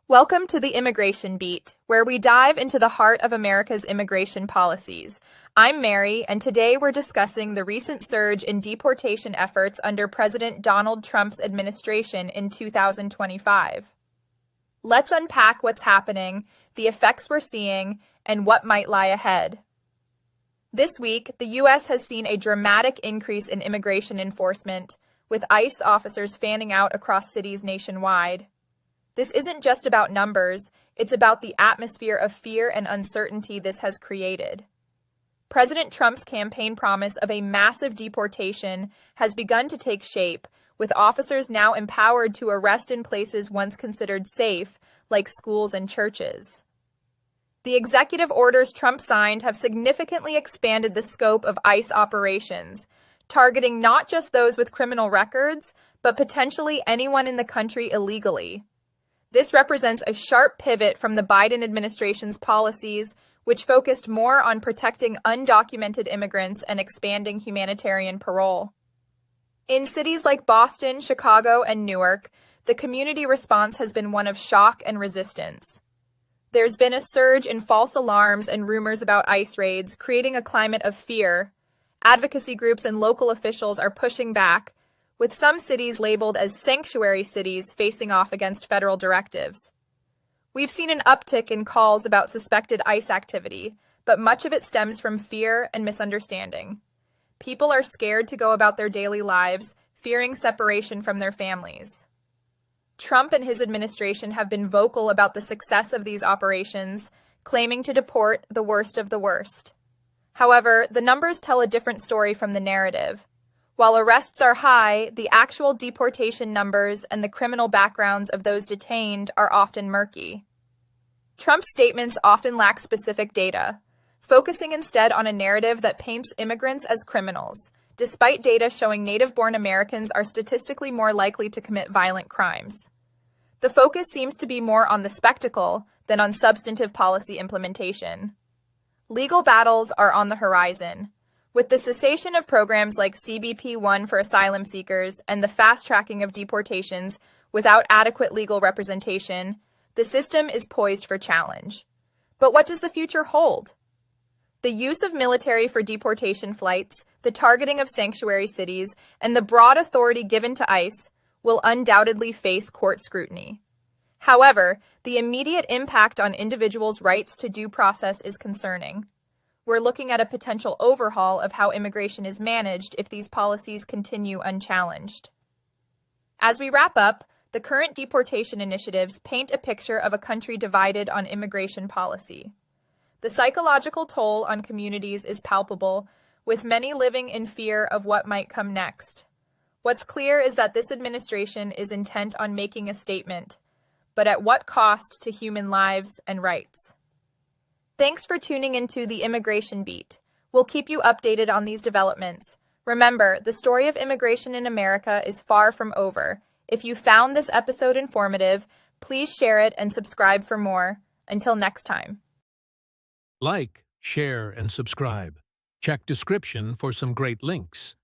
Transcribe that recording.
Welcome to the Immigration Beat, where we dive into the heart of America's immigration policies. I'm Mary, and today we're discussing the recent surge in deportation efforts under President Donald Trump's administration in 2025. Let's unpack what's happening, the effects we're seeing, and what might lie ahead. This week, the U.S. has seen a dramatic increase in immigration enforcement, with ICE officers fanning out across cities nationwide. This isn't just about numbers, it's about the atmosphere of fear and uncertainty this has created. President Trump's campaign promise of a massive deportation has begun to take shape, with officers now empowered to arrest in places once considered safe, like schools and churches. The executive orders Trump signed have significantly expanded the scope of ICE operations, targeting not just those with criminal records, but potentially anyone in the country illegally. This represents a sharp pivot from the Biden administration's policies, which focused more on protecting undocumented immigrants and expanding humanitarian parole. In cities like Boston, Chicago, and Newark, the community response has been one of shock and resistance. There's been a surge in false alarms and rumors about ICE raids, creating a climate of fear. Advocacy groups and local officials are pushing back, with some cities labeled as sanctuary cities facing off against federal directives. We've seen an uptick in calls about suspected ICE activity, but much of it stems from fear and misunderstanding. People are scared to go about their daily lives, fearing separation from their families. Trump and his administration have been vocal about the success of these operations, claiming to deport the worst of the worst. However, the numbers tell a different story from the narrative. While arrests are high, the actual deportation numbers and the criminal backgrounds of those detained are often murky. Trump's statements often lack specific data, focusing instead on a narrative that paints immigrants as criminals, despite data showing native-born Americans are statistically more likely to commit violent crimes. The focus seems to be more on the spectacle than on substantive policy implementation. Legal battles are on the horizon. With the cessation of programs like CBP-1 for asylum seekers and the fast-tracking of deportations without adequate legal representation, the system is poised for challenge. But what does the future hold? The use of military for deportation flights, the targeting of sanctuary cities, and the broad authority given to ICE will undoubtedly face court scrutiny. However, the immediate impact on individuals' rights to due process is concerning. We're looking at a potential overhaul of how immigration is managed if these policies continue unchallenged. As we wrap up, the current deportation initiatives paint a picture of a country divided on immigration policy. The psychological toll on communities is palpable, with many living in fear of what might come next. What's clear is that this administration is intent on making a statement, but at what cost to human lives and rights? Thanks for tuning into the Immigration Beat. We'll keep you updated on these developments. Remember, the story of immigration in America is far from over. If you found this episode informative, please share it and subscribe for more. Until next time. Like, share, and subscribe. Check description for some great links.